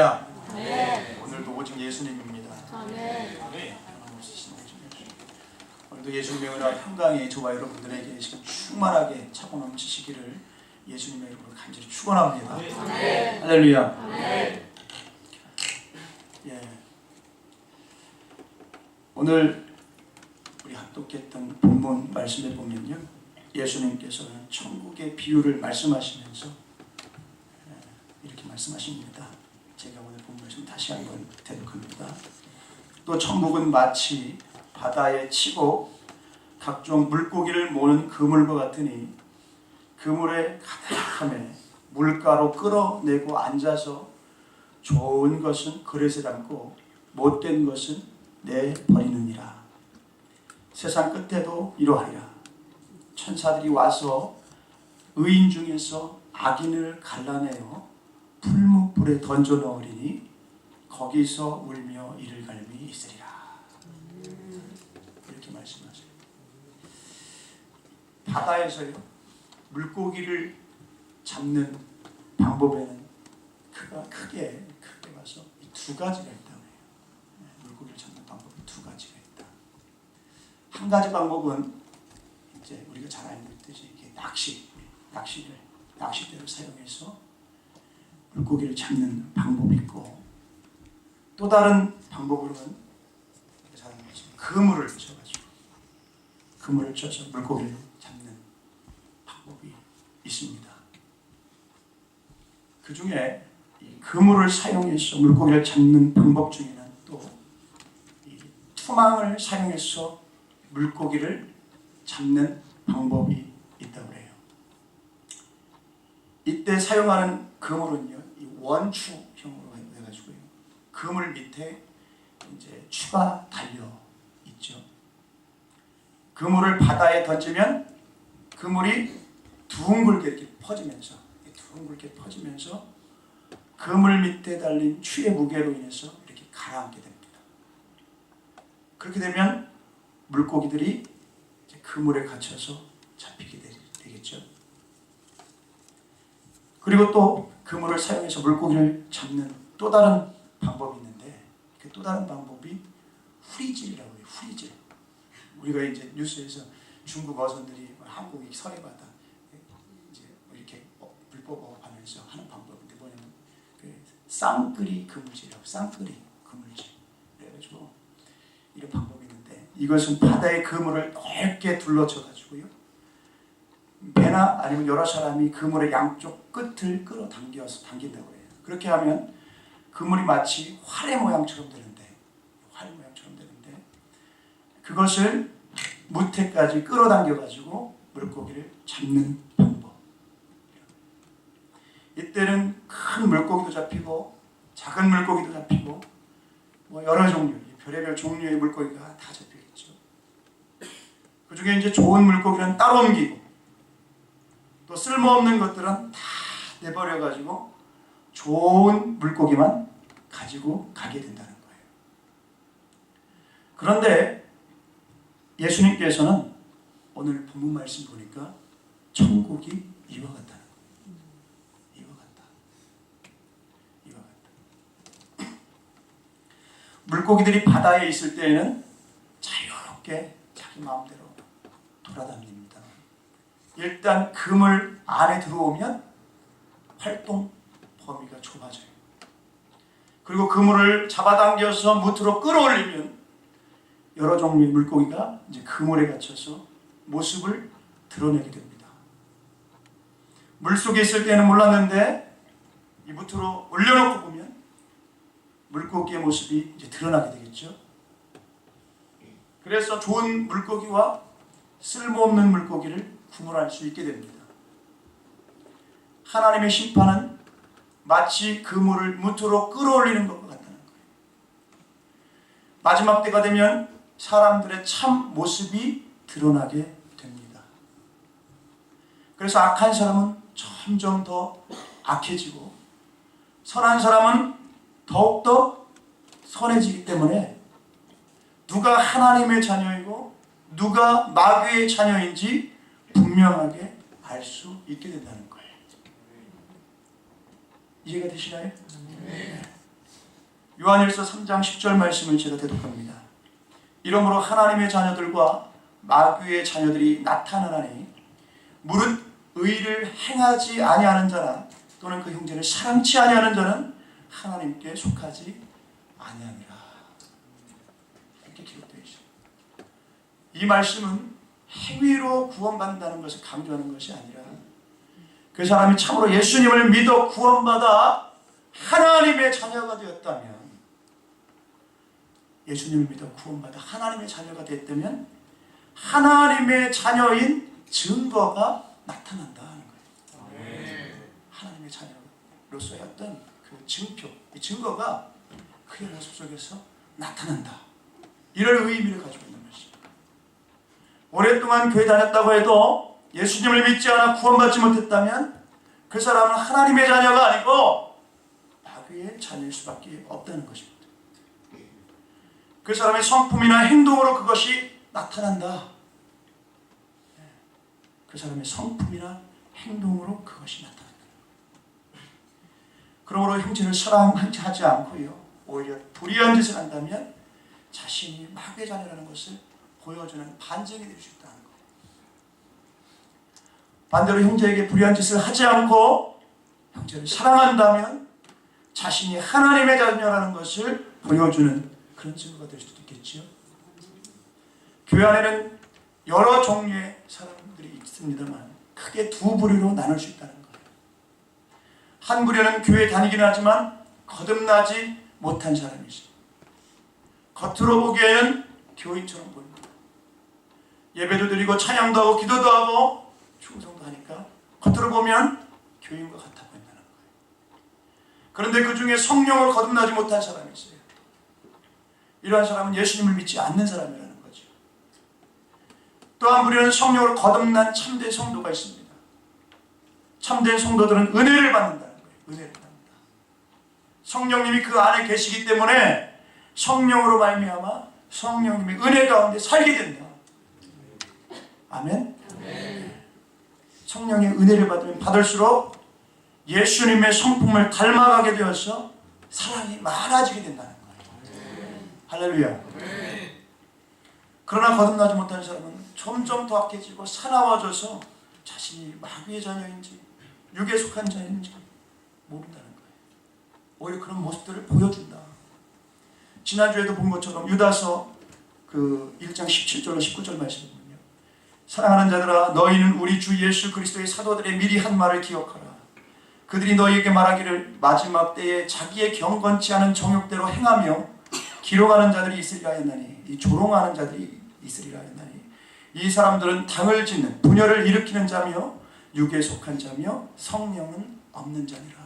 할렐루야. 네. 오늘도 오직 예수님입니다. 아멘. 오늘도 예수님의 은혜와 평강이 저와 여러분들에게 지금 충만하게 차고 넘치시기를 예수님의 이름으로 간절히 축원합니다. 아멘. 할렐루야. 아멘. 예. 오늘 우리 합독했던 본문 말씀에 보면요, 예수님께서는 천국의 비유를 말씀하시면서 이렇게 말씀하십니다. 제가 오늘 본문을 좀 다시 한번 대독합니다. 또 천국은 마치 바다에 치고 각종 물고기를 모는 그물과 같으니 그물에 가득함에 물가로 끌어내고 앉아서 좋은 것은 그릇에 담고 못된 것은 내버리느니라. 세상 끝에도 이러하리라. 천사들이 와서 의인 중에서 악인을 갈라내어 풀무불에 던져 넣으리니 거기서 울며 이를 갈미 있으리라. 이렇게 말씀하세요. 바다에서요, 물고기를 잡는 방법에는 크게 봐서 두 가지가 있다고 해요. 물고기를 잡는 방법이 두 가지가 있다. 한 가지 방법은 이제 우리가 잘 알고 있듯이 낚싯대를 사용해서 물고기를 잡는 방법이 있고, 또 다른 방법으로는 그물을 쳐서 물고기를 잡는 방법이 있습니다. 그 중에 이 그물을 사용해서 물고기를 잡는 방법 중에는 또 이 투망을 사용해서 물고기를 잡는 방법이 있다고 해요. 이때 사용하는 그물은요, 이 원추형으로 해가지고요, 그물 밑에 이제 추가 달려 있죠. 그물을 바다에 던지면 그물이 둥글게 이렇게 퍼지면서 그물 밑에 달린 추의 무게로 인해서 이렇게 가라앉게 됩니다. 그렇게 되면 물고기들이 이제 그물에 갇혀서 잡히게 되겠죠. 그리고 또 그물을 사용해서 물고기를 잡는 또 다른 방법이 있는데, 그 또 다른 방법이 후리질이라고 해요. 후리질. 우리가 이제 뉴스에서 중국 어선들이 한국이 서해바다 이제 이렇게 불법 어업하면서 하는 방법인데, 뭐냐면 그 쌍끌이 그물질이라고, 쌍끌이 그물질. 그래가지고 이런 방법이 있는데, 이것은 바다의 그물을 넓게 둘러쳐 가지고요, 배나 아니면 여러 사람이 그물의 양쪽 끝을 당긴다고 해요. 그렇게 하면 그물이 마치 활의 모양처럼 되는데 그것을 무태까지 끌어당겨 가지고 물고기를 잡는 방법. 이때는 큰 물고기도 잡히고 작은 물고기도 잡히고 뭐 여러 종류, 별의별 종류의 물고기가 다 잡히겠죠. 그 중에 이제 좋은 물고기는 따로 옮기고, 또 쓸모없는 것들은 다 내버려 가지고 좋은 물고기만 가지고 가게 된다는 거예요. 그런데 예수님께서는 오늘 본문 말씀 보니까 천국이 이와 같다는 거예요. 이와 같다. 물고기들이 바다에 있을 때에는 자유롭게 자기 마음대로 돌아다닙니다. 일단 그물 안에 들어오면 활동 범위가 좁아져요. 그리고 그물을 잡아당겨서 무트로 끌어올리면 여러 종류의 물고기가 이제 그물에 갇혀서 모습을 드러내게 됩니다. 물속에 있을 때는 몰랐는데 이 무트로 올려놓고 보면 물고기의 모습이 이제 드러나게 되겠죠. 그래서 좋은 물고기와 쓸모없는 물고기를 구분할 수 있게 됩니다. 하나님의 심판은 마치 그물을 무트로 끌어올리는 것과 같다는 거예요. 마지막 때가 되면 사람들의 참 모습이 드러나게 됩니다. 그래서 악한 사람은 점점 더 악해지고 선한 사람은 더욱더 선해지기 때문에 누가 하나님의 자녀이고 누가 마귀의 자녀인지 분명하게 알 수 있게 된다는 거예요. 이해가 되시나요? 네. 요한일서 3장 10절 말씀을 제가 대독합니다. 이러므로 하나님의 자녀들과 마귀의 자녀들이 나타나나니 무릇 의를 행하지 아니하는 자나 또는 그 형제를 사랑치 아니하는 자는 하나님께 속하지 아니하니라. 이렇게 기록되어 있습니다. 이 말씀은 행위로 구원받는다는 것을 강조하는 것이 아니라 그 사람이 참으로 예수님을 믿어 구원받아 하나님의 자녀가 되었다면, 예수님을 믿어 구원받아 하나님의 자녀가 되었다면 하나님의 자녀인 증거가 나타난다는 거예요. 하나님의 자녀로서의 어떤 그 증표, 이 증거가 그의 모습 속에서 나타난다. 이런 의미를 가지고 있는 것입니다. 오랫동안 교회 다녔다고 해도 예수님을 믿지 않아 구원받지 못했다면 그 사람은 하나님의 자녀가 아니고 마귀의 자녀일 수밖에 없다는 것입니다. 그 사람의 성품이나 행동으로 그것이 나타난다. 그 사람의 성품이나 행동으로 그것이 나타난다. 그러므로 형제를 사랑하지 않고요, 오히려 불의한 짓을 한다면 자신이 마귀의 자녀라는 것을 보여주는 반증이 될 수 있다는 거예요. 반대로 형제에게 불의한 짓을 하지 않고 형제를 사랑한다면 자신이 하나님의 자녀라는 것을 보여주는 그런 증거가 될 수도 있겠지요. 교회 안에는 여러 종류의 사람들이 있습니다만 크게 두 부류로 나눌 수 있다는 거예요. 한 부류는 교회에 다니긴 하지만 거듭나지 못한 사람이 있어요. 겉으로 보기에는 교인처럼 보입니다. 예배도 드리고 찬양도 하고 기도도 하고 충성도 하니까 겉으로 보면 교인과 같아 보인다는 거예요. 그런데 그 중에 성령을 거듭나지 못한 사람이 있어요. 이러한 사람은 예수님을 믿지 않는 사람이라는 거죠. 또 한 부류는 성령으로 거듭난 참된 성도가 있습니다. 참된 성도들은 은혜를 받는다는 거예요. 은혜를 받는다. 성령님이 그 안에 계시기 때문에 성령으로 말미암아 성령님의 은혜 가운데 살게 된다. 아멘. 성령의 은혜를 받으면 받을수록 예수님의 성품을 닮아가게 되어서 사랑이 많아지게 된다는 거예요. 할렐루야. 그러나 거듭나지 못하는 사람은 점점 더 악해지고 사나워져서 자신이 마귀의 자녀인지 육에 속한 자인지 모른다는 거예요. 오히려 그런 모습들을 보여준다. 지난주에도 본 것처럼 유다서 그 1장 17절로 19절 말씀이군요. 사랑하는 자들아, 너희는 우리 주 예수 그리스도의 사도들의 미리 한 말을 기억하라. 그들이 너희에게 말하기를 마지막 때에 자기의 경건치 않은 정욕대로 행하며 기롱하는 자들이 있으리라 했나니, 이 조롱하는 자들이 있으리라 했나니, 이 사람들은 당을 짓는 분열을 일으키는 자며 육에 속한 자며 성령은 없는 자니라.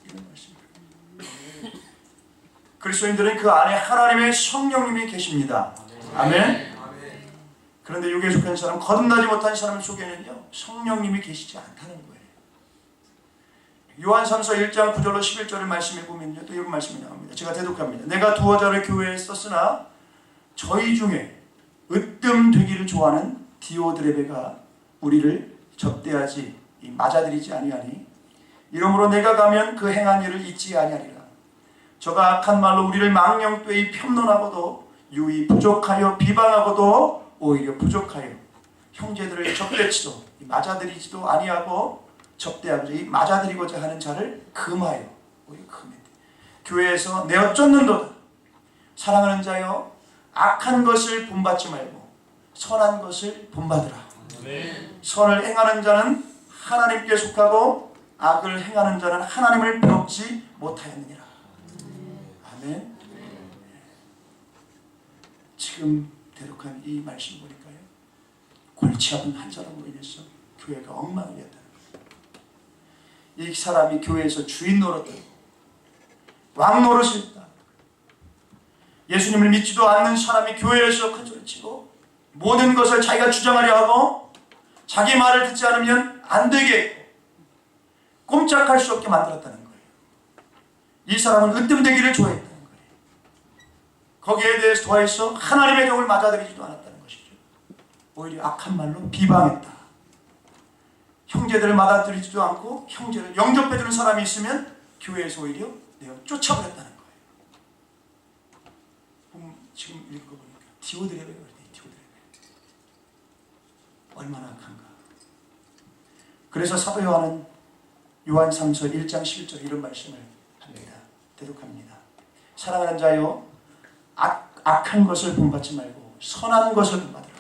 이런 말씀입니다. 그리스도인들은 그 안에 하나님의 성령님이 계십니다. 아멘. 그런데 육에 속한 사람, 거듭나지 못한 사람 속에는요 성령님이 계시지 않다는 거예요. 요한삼서 1장 9절로 11절의 말씀에 보면요 또 이런 말씀이 나옵니다. 제가 대독합니다. 내가 두어 자를 교회에 썼으나 저희 중에 으뜸되기를 좋아하는 디오드레베가 우리를 접대하지 맞아들이지 아니하니, 이러므로 내가 가면 그 행한 일을 잊지 아니하리라. 저가 악한 말로 우리를 망령되이 편론하고도 유이 부족하여 비방하고도 오히려 부족하여 형제들을 접대치도 맞아들이지도 아니하고 접대하고자 맞아들이고자 하는 자를 금하여, 오히려 금해 교회에서 내어 쫓는도다. 사랑하는 자여, 악한 것을 본받지 말고 선한 것을 본받으라. 선을 행하는 자는 하나님께 속하고 악을 행하는 자는 하나님을 배우지 못하였느니라. 아멘. 지금 대독한 이 말씀 보니까요, 골치 아픈 한 사람으로 인해서 교회가 엉망이 됐다는 거예요. 이 사람이 교회에서 주인 노릇을, 왕 노릇을 했다. 예수님을 믿지도 않는 사람이 교회에서 큰 소리치고 모든 것을 자기가 주장하려 하고 자기 말을 듣지 않으면 안 되게 했고 꼼짝할 수 없게 만들었다는 거예요. 이 사람은 으뜸되기를 좋아했다는 거예요. 거기에 대해서 더해서 하나님의 종을 맞아들이지도 않았다는 것이죠. 오히려 악한 말로 비방했다. 형제들을 맞아들이지도 않고 형제를 영접해주는 사람이 있으면 교회에서 오히려 내어 쫓아버렸다는 거예요. 지금 읽어보니까 디오드레베가 그러네. 디오드레베. 얼마나 악한가. 그래서 사도 요한은 요한 3서 1장 11절 이런 말씀을 합니다. 대독합니다. 사랑하는 자여, 악한 것을 본받지 말고 선한 것을 본받으라.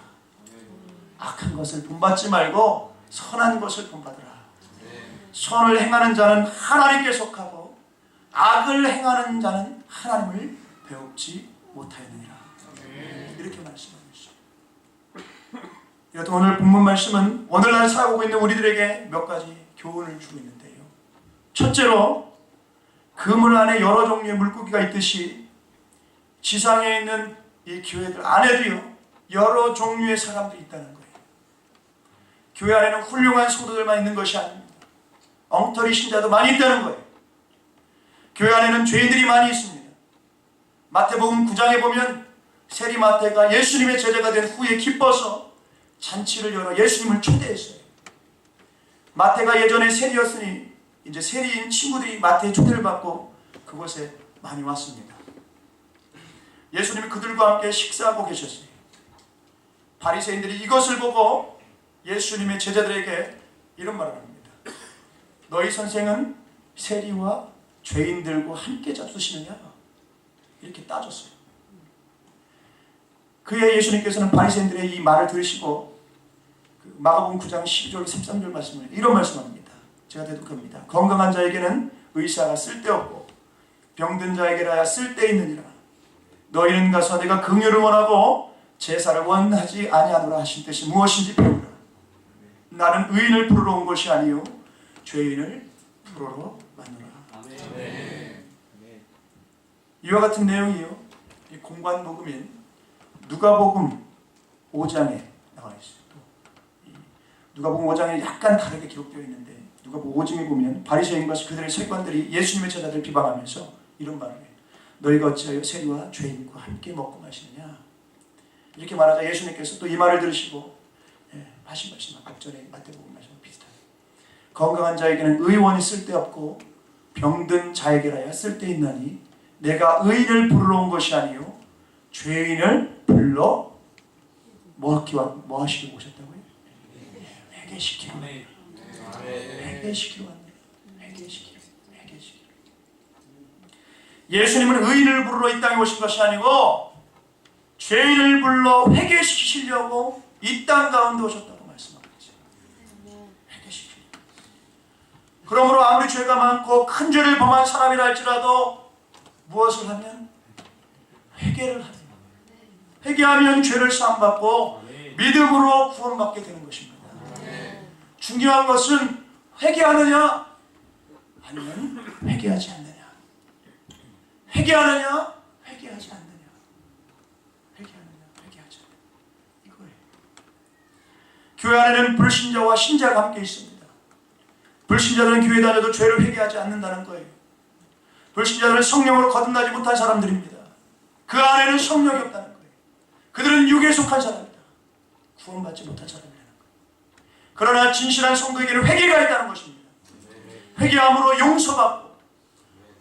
악한 것을 본받지 말고 선한 것을 본받으라. 선을 행하는 자는 하나님께 속하고 악을 행하는 자는 하나님을 배웁지 못하였느니라. 이렇게 말씀하고 있어요. 여튼 오늘 본문 말씀은 오늘날 살아가고 있는 우리들에게 몇 가지 교훈을 주고 있는데요. 첫째로, 그물 안에 여러 종류의 물고기가 있듯이 지상에 있는 이 교회들 안에도요 여러 종류의 사람들이 있다는 거예요. 교회 안에는 훌륭한 성도들만 있는 것이 아닙니다. 엉터리 신자도 많이 있다는 거예요. 교회 안에는 죄인들이 많이 있습니다. 마태복음 9장에 보면 세리 마태가 예수님의 제자가 된 후에 기뻐서 잔치를 열어 예수님을 초대했어요. 마태가 예전에 세리였으니 이제 세리인 친구들이 마태의 초대를 받고 그곳에 많이 왔습니다. 예수님이 그들과 함께 식사하고 계셨어요. 바리새인들이 이것을 보고 예수님의 제자들에게 이런 말을 합니다. 너희 선생은 세리와 죄인들과 함께 잡수시느냐? 이렇게 따졌어요. 그에 예수님께서는 바리새인들의 이 말을 들으시고 마가복음 9장 12절 13절 말씀을 이런 말씀합니다. 제가 대독합니다. 건강한 자에게는 의사가 쓸데없고 병든 자에게라야 쓸데있느니라. 너희는 가서 내가 긍휼을 원하고 제사를 원하지 아니하노라 하신 뜻이 무엇인지 배우라. 나는 의인을 부르러 온 것이 아니요 죄인을 부르러 왔노라. 이와 같은 내용이요 이 공관복음인 누가복음 5장에 나와 있어요. 누가복음 5장에 약간 다르게 기록되어 있는데 누가복음 5장에 보면 바리새인과 그들의 서기관들이 예수님의 제자들을 비방하면서 이런 말을 해요. 너희가 어찌하여 세리와 죄인과 함께 먹고 마시느냐? 이렇게 말하자 예수님께서 또 이 말을 들으시고 하신 말씀 앞전에 마태복음 말씀 비슷하게 건강한 자에게는 의원이 쓸데없고 병든 자에게라야 쓸데있나니 내가 의인을 부르러 온 것이 아니요 죄인을 불러 뭐 하시러 오셨다고요? 회개시키러 왔네요. 회개시키러 왔네요. 회개시키러. 예수님은 의인을 부르러 이 땅에 오신 것이 아니고 죄인을 불러 회개시키시려고 이 땅 가운데 오셨다고 말씀하고 있어요. 회개시키려. 그러므로 아무리 죄가 많고 큰 죄를 범한 사람이라 할지라도 무엇을 하면? 회개를 하면 회개하면 죄를 사함받고 믿음으로 구원받게 되는 것입니다. 중요한 것은 회개하느냐 아니면 회개하지 않느냐. 회개하느냐 회개하지 않느냐. 회개하느냐 회개하지 않느냐. 이거예요. 교회 안에는 불신자와 신자가 함께 있습니다. 불신자들은 교회 다녀도 죄를 회개하지 않는다는 거예요. 불신자들은 성령으로 거듭나지 못한 사람들입니다. 그 안에는 성령이 없다는 거예요. 그들은 육에 속한 사람이다. 구원받지 못한 사람이라는 거예요. 그러나 진실한 성도에게는 회개가 있다는 것입니다. 회개함으로 용서받고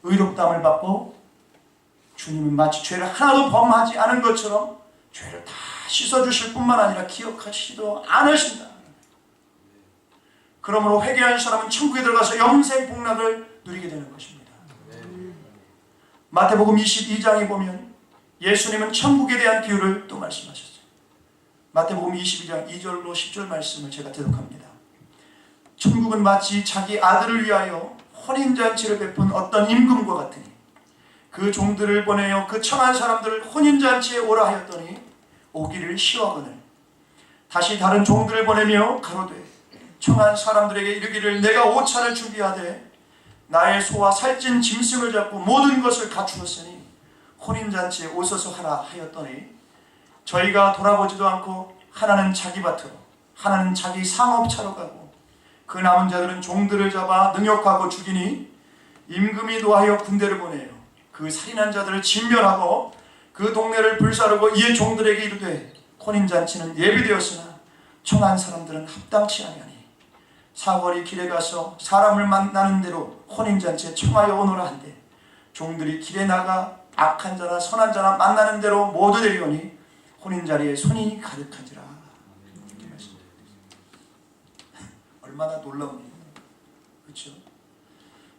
의롭다함을 받고 주님은 마치 죄를 하나도 범하지 않은 것처럼 죄를 다 씻어주실 뿐만 아니라 기억하시지도 않으신다. 그러므로 회개한 사람은 천국에 들어가서 영생 복락을 누리게 되는 것입니다. 마태복음 22장에 보면 예수님은 천국에 대한 비유를 또 말씀하셨어요. 마태복음 22장 2절로 10절 말씀을 제가 대독합니다. 천국은 마치 자기 아들을 위하여 혼인잔치를 베푼 어떤 임금과 같으니 그 종들을 보내어 그 청한 사람들을 혼인잔치에 오라 하였더니 오기를 시어하거늘 다시 다른 종들을 보내며 가로되 청한 사람들에게 이르기를 내가 옷차를 준비하되 나의 소와 살찐 짐승을 잡고 모든 것을 갖추었으니 혼인잔치에 오소서 하라 하였더니 저희가 돌아보지도 않고 하나는 자기 밭으로 하나는 자기 상업차로 가고 그 남은 자들은 종들을 잡아 능욕하고 죽이니 임금이 노하여 군대를 보내요. 그 살인한 자들을 진멸하고 그 동네를 불사르고 이에 종들에게 이르되 혼인잔치는 예비되었으나 청한 사람들은 합당치 아니하니 사월이 길에 가서 사람을 만나는 대로 혼인잔치에 청하여 오노라 한데 종들이 길에 나가 악한 자나 선한 자나 만나는 대로 모두 되리오니 혼인 자리에 손이 가득한지라. 이렇게 말씀드립니다. 얼마나 놀라운 일이에요. 그렇죠?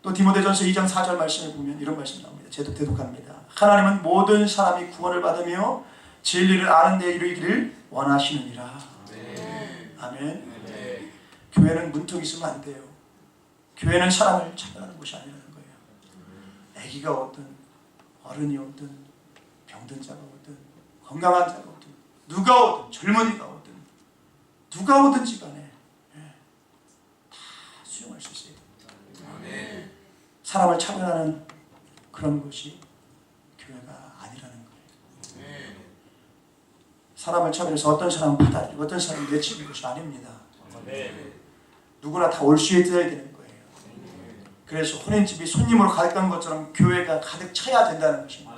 또 디모데전서 2장 4절 말씀을 보면 이런 말씀이 나옵니다. 대독합니다. 하나님은 모든 사람이 구원을 받으며 진리를 아는 데 이르기를 원하시느니라. 아멘. 교회는 문턱이 있으면 안 돼요. 교회는 사람을 찾아가는 곳이 아니라는 거예요. 아기가 오든 어른이 오든 병든 자가 오든 건강한 자가 오든 누가 오든 젊은이가 오든 누가 오든지 간에 다 수용할 수 있어야 됩니다. 사람을 차별하는 그런 것이 교회가 아니라는 거예요. 사람을 차별해서 어떤 사람은 받아들이고 어떤 사람은 내치는 것이 아닙니다. 누구나 다 올 수 있어야 되는 거예요. 그래서 혼인집이 손님으로 가득한 것처럼 교회가 가득 차야 된다는 것입니다.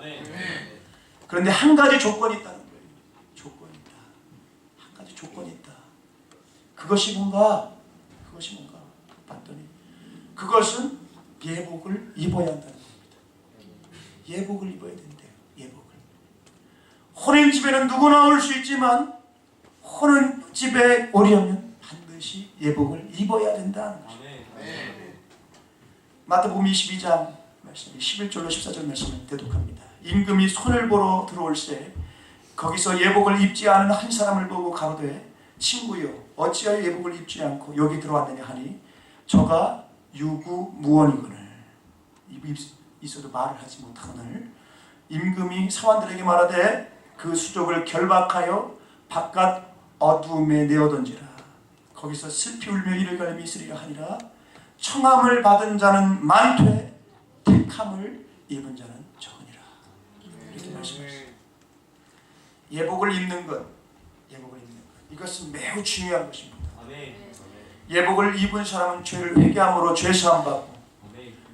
그런데 한 가지 조건이 있다는 거예요. 조건이 있다. 한 가지 조건이 있다. 그것이 뭔가 봤더니 그것은 예복을 입어야 한다는 겁니다. 예복을 입어야 된대요. 예복을. 혼인집에는 누구나 올 수 있지만 혼인집에 오려면 반드시 예복을 입어야 된다는 것입니다. 마태복음 22장 말씀 11절로 14절 말씀을 대독합니다. 임금이 손을 보러 들어올세 거기서 예복을 입지 않은 한 사람을 보고 가로되 친구여 어찌하여 예복을 입지 않고 여기 들어왔느냐 하니 저가 유구무원이거늘. 입이 있어도 말을 하지 못하거늘. 임금이 사환들에게 말하되 그 수족을 결박하여 바깥 어두움에 내어던지라. 거기서 슬피 울며 이를 갈미 있으리라 하니라. 청함을 받은 자는 많되 택함을 입은 자는 적으니라. 이렇게 말씀하셨습니다. 예복을 입는 것, 이것은 매우 중요한 것입니다. 예복을 입은 사람은 죄를 회개함으로 죄사함 받고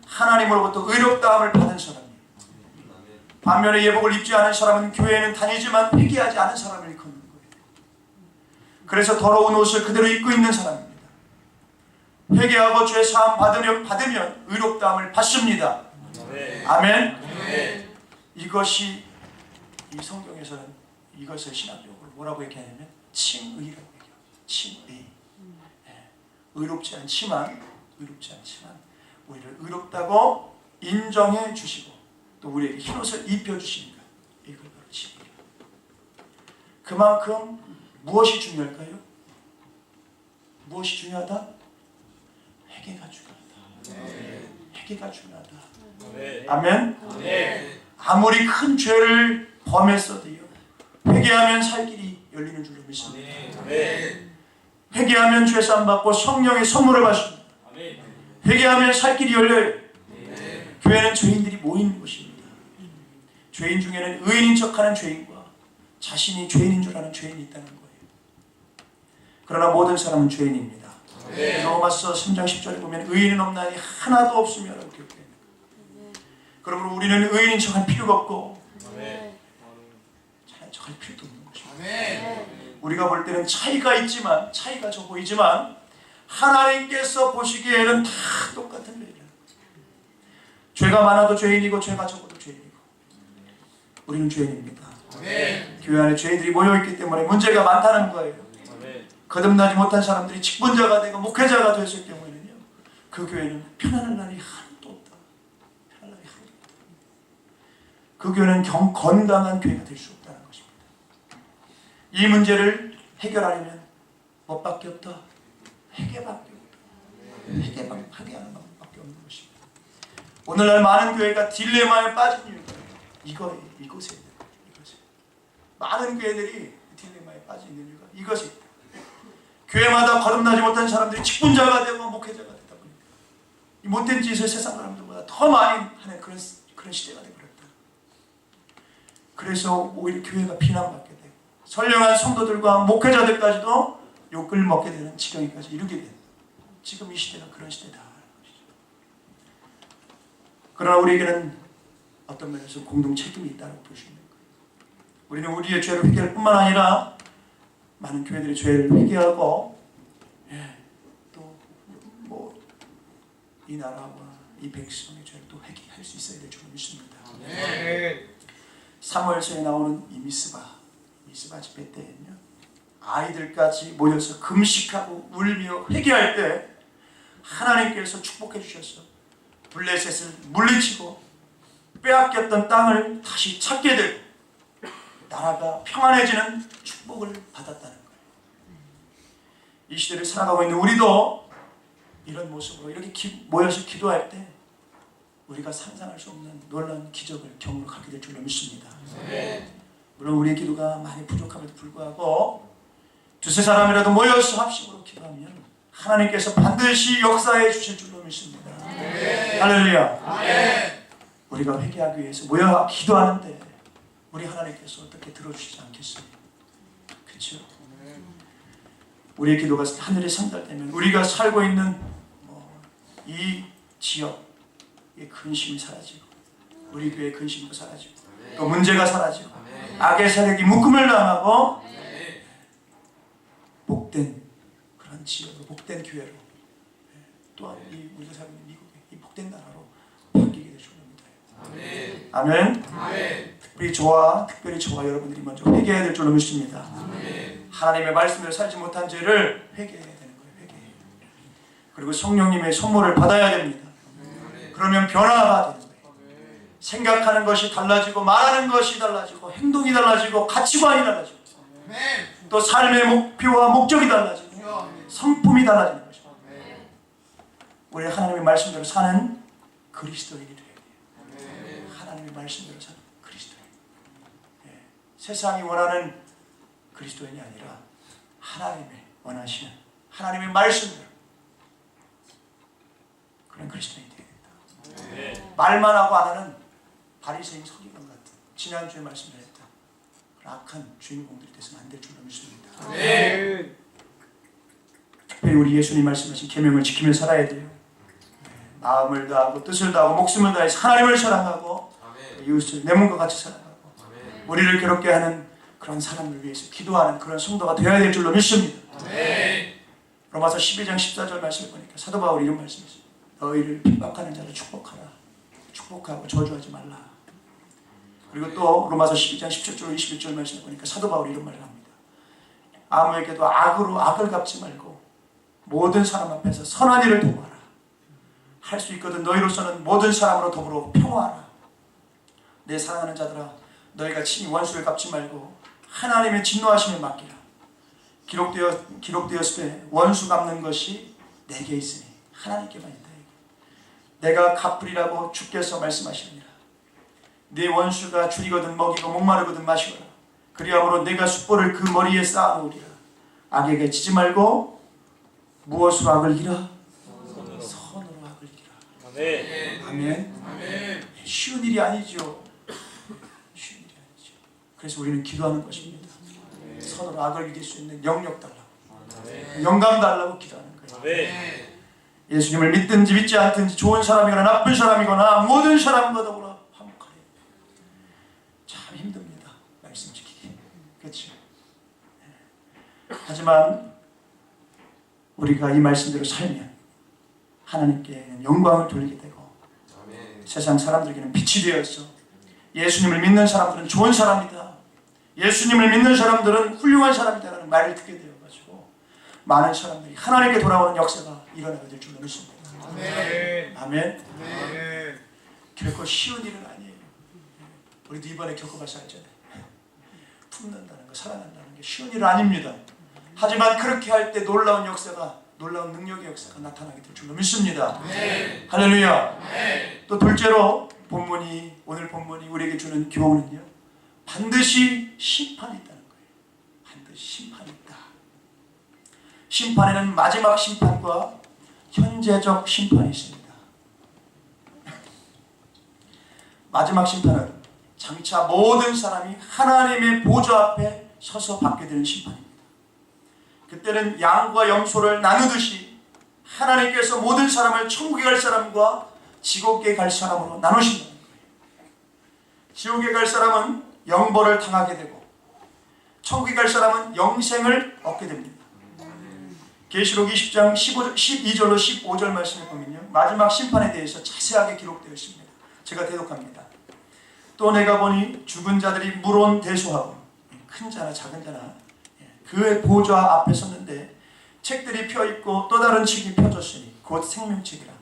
하나님으로부터 의롭다함을 받은 사람이에요. 반면에 예복을 입지 않은 사람은 교회에는 다니지만 회개하지 않은 사람을 일컫는 거예요. 그래서 더러운 옷을 그대로 입고 있는 사람입니다. 회개하고 죄사함 받으면 의롭다함을 받습니다. 아멘. 이것이 이 성경에서는 이것을 신학적으로 뭐라고 얘기하냐면 칭의라고 얘기해요. 칭의. 의롭지 않지만 우리를 의롭다고 인정해 주시고 또 우리에게 흰옷을 입혀주시는 것, 이걸 바로 칭의예요. 그만큼 무엇이 중요할까요? 무엇이 중요하다? 회개가 중요하다. 회개가 중요하다. 아멘. 아무리 큰 죄를 범했어도요 회개하면 살 길이 열리는 줄로 믿습니다. 회개하면 죄사함 받고 성령의 선물을 받습니다. 회개하면 살 길이 열려요. 교회는 죄인들이 모이는 곳입니다. 죄인 중에는 의인인 척하는 죄인과 자신이 죄인인 줄 아는 죄인이 있다는 거예요. 그러나 모든 사람은 죄인입니다. 로마서 3장 10절에 보면 의인은 없나니 하나도 없으며 라고 기록되어 있는 거예요. 그러므로 우리는 의인인 척할 필요가 없고 잘난 척할 필요도 없는 것입니다. 우리가 볼 때는 차이가 있지만 차이가 져 보이지만 하나님께서 보시기에는 다 똑같은 죄예요. 죄가 많아도 죄인이고 죄가 적어도 죄인이고 우리는 죄인입니다. 교회 안에 죄인들이 모여있기 때문에 문제가 많다는 거예요. 거듭나지 못한 사람들이 직분자가 되고 목회자가 됐을 경우에는요 그 교회는 편안한 날이 하나도 없다. 편안한 날이 하나도 없다. 그 교회는 건강한 교회가 될 수 없다는 것입니다. 이 문제를 해결하려면 뭐밖에 없다? 회개밖에 없다. 회개하는 방법밖에 없는 것입니다. 오늘날 많은 교회가 딜레마에 빠진 이유가 이것이에요. 많은 교회들이 딜레마에 빠져 있는 이유가 이것이 교회마다 거듭나지 못한 사람들이 직분자가 되고 목회자가 되다 보니까 이 못된 짓을 세상 사람들보다 더 많이 하는 그런 시대가 되어버렸다. 그래서 오히려 교회가 비난받게 되고 선량한 성도들과 목회자들까지도 욕을 먹게 되는 지경까지 이르게 된 지금 이 시대가 그런 시대다. 그러나 우리에게는 어떤 면에서 공동 책임이 있다고 볼 수 있는 거예요. 우리는 우리의 죄를 회개할 뿐만 아니라 많은 교회들이 죄를 회개하고 또 뭐 이 나라와 이 백성의 죄를 또 회개할 수 있어야 될 줄 믿습니다. 사무엘서에 나오는 이 미스바 집회 때는요, 아이들까지 모여서 금식하고 울며 회개할 때 하나님께서 축복해 주셔서 블레셋을 물리치고 빼앗겼던 땅을 다시 찾게 되고 나라가 평안해지는 축복을 받았다는 거예요. 이 시대를 살아가고 있는 우리도 이런 모습으로 이렇게 모여서 기도할 때 우리가 상상할 수 없는 놀라운 기적을 경험하게 될 줄로 믿습니다. 물론 우리의 기도가 많이 부족함에도 불구하고 두세 사람이라도 모여서 합심으로 기도하면 하나님께서 반드시 역사해 주실 줄로 믿습니다. 할렐루야. 우리가 회개하기 위해서 모여 기도하는데 우리 하나님께서 어떻게 들어주시지 않겠어요? 그렇죠? 우리의 기도가 하늘에 상달되면 우리가 살고 있는 이 지역의 근심이 사라지고 우리 교회의 근심도 사라지고 또 문제가 사라지고 악의 세력이 묶음을 당하고 복된 그런 지역으로, 복된 교회로, 또한 우리가 살고 있는 미국의 이 복된 나라로 바뀌게 될 줄로 믿어요. 아멘. 특별히 저와 여러분들이 먼저 회개해야 될 줄로 믿습니다. 하나님의 말씀대로 살지 못한 죄를 회개해야 되는 거예요. 회개. 그리고 성령님의 선물을 받아야 됩니다. 그러면 변화가 되는 거예요. 생각하는 것이 달라지고, 말하는 것이 달라지고, 행동이 달라지고, 가치관이 달라지고, 또 삶의 목표와 목적이 달라지고, 성품이 달라지는 것입니다. 우리 하나님의 말씀대로 사는 그리스도인이 되어야 돼요. 하나님의 말씀대로 사는 그리스도인. 세상이 원하는 그리스도인이 아니라 하나님의 원하시는 하나님의 말씀대로 그런 그리스도인이 되어야 된다. 말만 하고 안 하는 바리새인 서기관 같은, 지난주에 말씀드렸던 악한 주인공들이 되서는 안 될 줄로 믿습니다. 특별히 우리 예수님 말씀하신 계명을 지키며 살아야 돼요. 마음을 다하고 뜻을 다하고 목숨을 다해서 하나님을 사랑하고 이웃을 내 몸과 같이 사랑하고 우리를 괴롭게 하는 그런 사람을 위해서 기도하는 그런 성도가 되어야 될 줄로 믿습니다. 로마서 12장 14절 말씀을 보니까 사도 바울이 이런 말씀이죠. 너희를 핍박하는 자를 축복하라. 축복하고 저주하지 말라. 그리고 또 로마서 12장 17절 21절 말씀을 보니까 사도 바울이 이런 말을 합니다. 아무에게도 악으로 악을 갚지 말고 모든 사람 앞에서 선한 일을 도모하라. 할 수 있거든 너희로서는 모든 사람으로 더불어 평화하라. 내 사랑하는 자들아, 너희가 친히 원수를 갚지 말고 하나님의 진노하심에 맡기라. 기록되었을 때 원수 갚는 것이 내게 있으니 하나님께만 있다. 내가 갚으리라고 주께서 말씀하시느니라. 네 원수가 줄이거든 먹이고 목마르거든 마시거라. 그리함으로 내가 숯불을 그 머리에 쌓아놓으리라. 악에게 지지 말고 무엇으로 악을 이기라? 선으로 악을 이기라. 아멘. 쉬운 일이 아니죠. 쉬운 일이 아니죠. 그래서 우리는 기도하는 것입니다. 선으로 악을 이길 수 있는 영력 달라고, 영감 달라고 기도하는 거예요. 예수님을 믿든지 믿지 않든지 좋은 사람이거나 나쁜 사람이거나 모든 사람과 더불어 화목하래. 참 힘듭니다. 말씀 지키기. 그렇죠? 하지만 우리가 이 말씀대로 살면 하나님께는 영광을 돌리게 되고 세상 사람들에게는 빛이 되어서 예수님을 믿는 사람들은 좋은 사람이다, 예수님을 믿는 사람들은 훌륭한 사람이다라는 말을 듣게 되어가지고 많은 사람들이 하나님께 돌아오는 역사가 일어나게 될 줄로 믿습니다. 아멘. 결코 쉬운 일은 아니에요. 우리도 이번에 겪어봐서 알잖아요. 품는다는 거, 사랑한다는 게 쉬운 일은 아닙니다. 하지만 그렇게 할 때 놀라운 역사가, 놀라운 능력의 역사가 나타나게 될 줄로 믿습니다. 할렐루야. 또 둘째로 오늘 본문이 우리에게 주는 교훈은요, 반드시 심판이 있다는 거예요. 반드시 심판이 있다. 심판에는 마지막 심판과 현재적 심판이 있습니다. 마지막 심판은 장차 모든 사람이 하나님의 보좌 앞에 서서 받게 되는 심판입니다. 그때는 양과 염소를 나누듯이 하나님께서 모든 사람을 천국에 갈 사람과 지옥에 갈 사람으로 나누신다는 거예요. 지옥에 갈 사람은 영벌을 당하게 되고 천국에 갈 사람은 영생을 얻게 됩니다. 계시록 20장 12절로 15절 말씀을 보면요, 마지막 심판에 대해서 자세하게 기록되어 있습니다. 제가 대독합니다. 또 내가 보니 죽은 자들이 물온 대소하고 큰 자나 작은 자나 그의 보좌 앞에 섰는데 책들이 펴있고 또 다른 책이 펴졌으니 곧 생명책이라.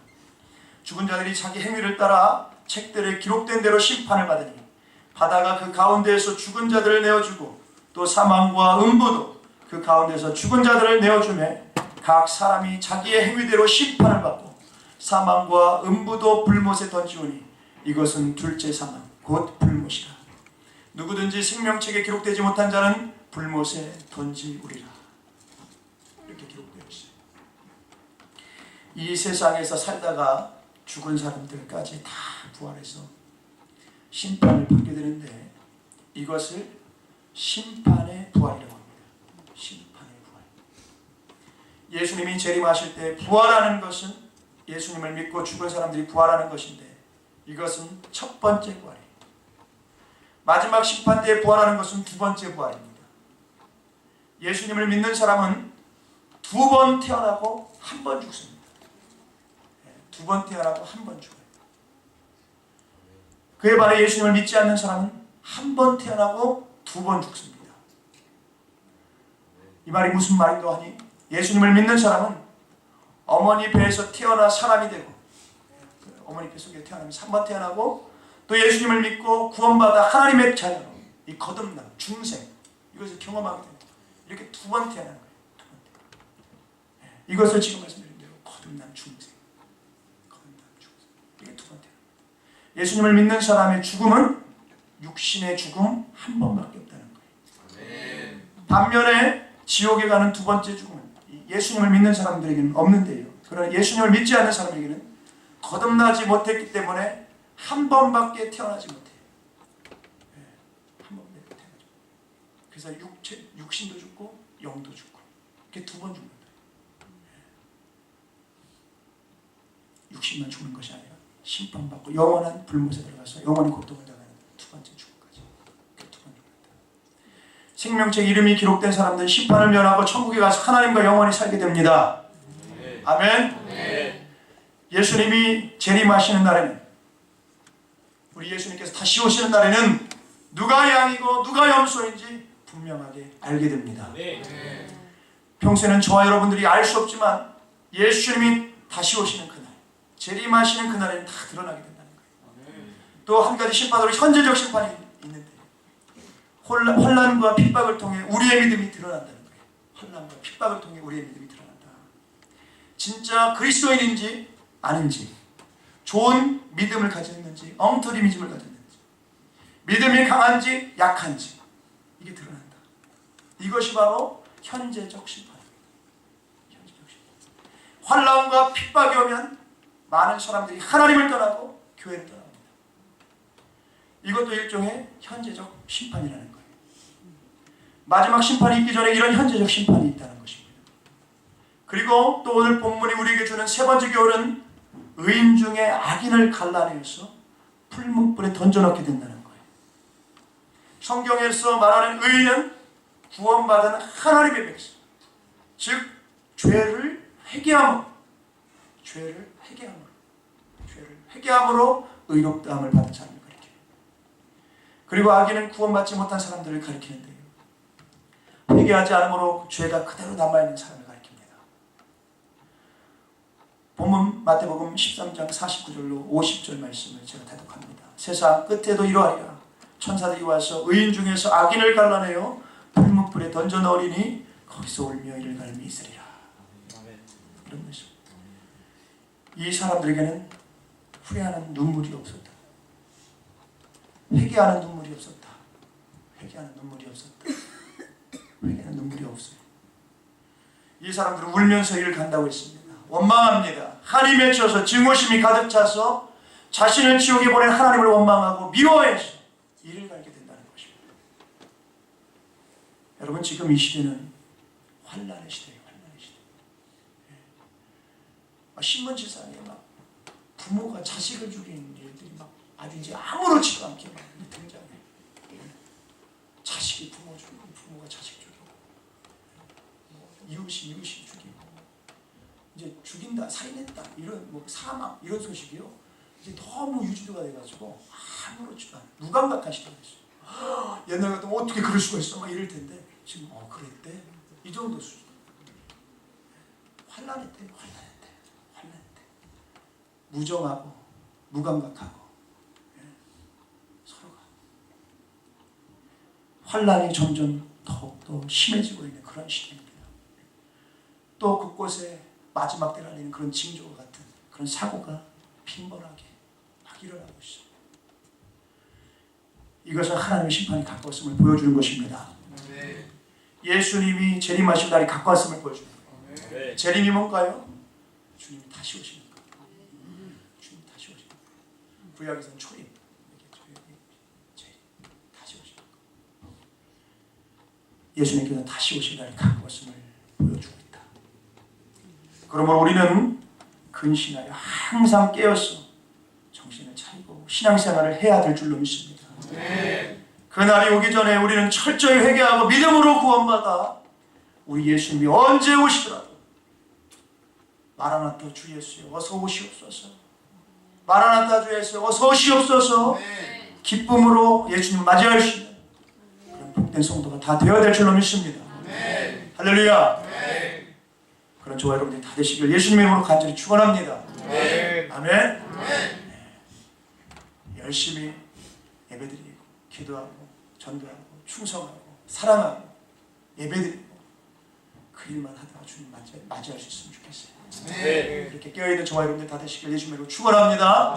죽은 자들이 자기 행위를 따라 책들에 기록된 대로 심판을 받으니 바다가 그 가운데에서 죽은 자들을 내어주고 또 사망과 음부도 그 가운데서 죽은 자들을 내어주매 각 사람이 자기의 행위대로 심판을 받고 사망과 음부도 불못에 던지오니 이것은 둘째 사망 곧 불못이라. 누구든지 생명책에 기록되지 못한 자는 불못에 던지우리라. 이렇게 기록되어 있어요. 이 세상에서 살다가 죽은 사람들까지 다 부활해서 심판을 받게 되는데 이것을 심판의 부활이라고 합니다. 심판의 부활. 예수님이 재림하실 때 부활하는 것은 예수님을 믿고 죽은 사람들이 부활하는 것인데 이것은 첫 번째 부활이에요. 마지막 심판 때에 부활하는 것은 두 번째 부활입니다. 예수님을 믿는 사람은 두 번 태어나고 한 번 죽습니다. 두 번 태어나고 한 번 죽어요. 그에 반해 예수님을 믿지 않는 사람은 한 번 태어나고 두 번 죽습니다. 이 말이 무슨 말인가 하니 예수님을 믿는 사람은 어머니 배에서 태어나 사람이 되고 어머니 뱃속에 태어나면서 한 번 태어나고 또 예수님을 믿고 구원받아 하나님의 자녀로 이 거듭남, 중생 이것을 경험하게 됩니다. 이렇게 두 번 태어나는 거예요. 두 번 태어나는. 이것을 지금 말씀드린 대로 거듭남, 중생 거듭남, 중생 이게 두 번 태어나는 거예요. 예수님을 믿는 사람의 죽음은 육신의 죽음 한 번밖에 없다는 거예요. 반면에 지옥에 가는 두 번째 죽음은 예수님을 믿는 사람들에게는 없는데요. 그러나 예수님을 믿지 않는 사람에게는 거듭나지 못했기 때문에 한 번밖에 태어나지 못해요. 한 번밖에 태어나지 못해요. 그래서 육신도 죽고 영도 죽고 이렇게 두 번 죽는 거예요. 육신만 죽는 것이 아니라 심판받고 영원한 불못에 들어가서 영원히 고통을 당하는 두 번째 죽음까지. 두 번 죽는다. 생명책 이름이 기록된 사람들은 심판을 면하고 천국에 가서 하나님과 영원히 살게 됩니다. 아멘. 예수님이 재림하시는 날에는 우리 예수님께서 다시 오시는 날에는 누가 양이고 누가 염소인지 분명하게 알게 됩니다. 평소에는 저와 여러분들이 알 수 없지만 예수님이 다시 오시는 그날, 재림하시는 그날에는 다 드러나게 된다는 거예요. 또 한 가지 심판으로 현재적 심판이 있는데 혼란과 핍박을 통해 우리의 믿음이 드러난다는 거예요. 혼란과 핍박을 통해 우리의 믿음이 드러난다. 진짜 그리스도인인지 아닌지, 좋은 믿음을 가졌는지 엉터리 믿음을 가졌는지, 믿음이 강한지 약한지 이게 드러난다. 이것이 바로 현재적 심판입니다. 현재적 심판. 환난과 핍박이 오면 많은 사람들이 하나님을 떠나고 교회를 떠납니다. 이것도 일종의 현재적 심판이라는 거예요. 마지막 심판이 있기 전에 이런 현재적 심판이 있다는 것입니다. 그리고 또 오늘 본문이 우리에게 주는 세 번째 교훈은 의인 중에 악인을 갈라내어서 풀무불에 던져넣게 된다는 거예요. 성경에서 말하는 의인은 구원받은 하나님의 백성, 즉 죄를 회개함으로 의롭다함을 받은 사람을 가리켜요. 그리고 악인은 구원받지 못한 사람들을 가리키는데요. 회개하지 않으므로 죄가 그대로 남아있는 사람을 가리킵니다. 본문 마태복음 13장 49절로 50절 말씀을 제가 대독합니다. 세상 끝에도 이러하리라. 천사들이 와서 의인 중에서 악인을 갈라내어 풀무불에 던져 넣으리니 거기서 울며 이를 갈미 있으리라. 이런 말씀. 이 사람들에게는 후회하는 눈물이 없었다. 회개하는 눈물이 없었다. 회개하는 눈물이 없었다. 회개하는 눈물이 없어요. 이 사람들은 울면서 이를 간다고 했습니다. 원망합니다. 한이 맺혀서 증오심이 가득 차서 자신을 지옥에 보낸 하나님을 원망하고 미워해서 이를 갈게 된다는 것입니다. 여러분 지금 이 시대는 환난의 시대예요. 환난의 시대. 신문지상에 막 부모가 자식을 죽이는 일들이 막 아주 이제 아무렇지도 않게 막 등장해요. 자식이 부모 죽이고 부모가 자식 죽이고 이웃이 죽이고 이제 죽인다, 살인했다 이런 뭐 사망 이런 소식이요. 이제 너무 유지도가 돼가지고 아무렇지도 않아. 무감각한 시대가 됐어요. 옛날 같으면 어떻게 그럴 수가 있어? 막 이럴 텐데 지금 그랬대? 이 정도 수준. 환란했대. 무정하고 무감각하고 서로가 환란이 점점 더욱더 심해지고 있는 그런 시대입니다. 또 곳곳에 마지막 때를 알리는 그런 징조와 같은 그런 사고가 빈번하게 막 일어나고 있습니다. 이것은 하나님의 심판이 가까웠음을 보여주는 것입니다. 예수님이 재림하실 날이 가까웠음을 보여주는 거예요. 재림이 뭔가요? 주님이 다시 오시는 거예요. 주님이 다시 오시는 거예요. 구약에서는 초림, 재림, 다시 오시는 거예요. 예수님께서 다시 오실 날이 가까웠음을 보여주고 있다. 그러므로 우리는 근신하여 항상 깨어서 정신을 차리고 신앙생활을 해야 될 줄로 믿습니다. 그날이 오기 전에 우리는 철저히 회개하고 믿음으로 구원받아 우리 예수님이 언제 오시더라도 마라나타 주 예수여 어서 오시옵소서, 마라나타 주 예수여 어서 오시옵소서 기쁨으로 예수님을 맞이할 수 있는 그런 복된 성도가 다 되어야 될 줄로 믿습니다. 할렐루야. 그런 저와 여러분들이 다 되시길 예수님의 이름으로 간절히 축원합니다. 아멘. 열심히 예배드리고 기도하고 전도하고 충성하고 사랑하고 예배드리고 그 일만 하다가 주님 맞이할 수 있으면 좋겠어요. 이렇게 깨어있는 저와 여러분들 다 되시길 예수님의 이름으로 축원합니다.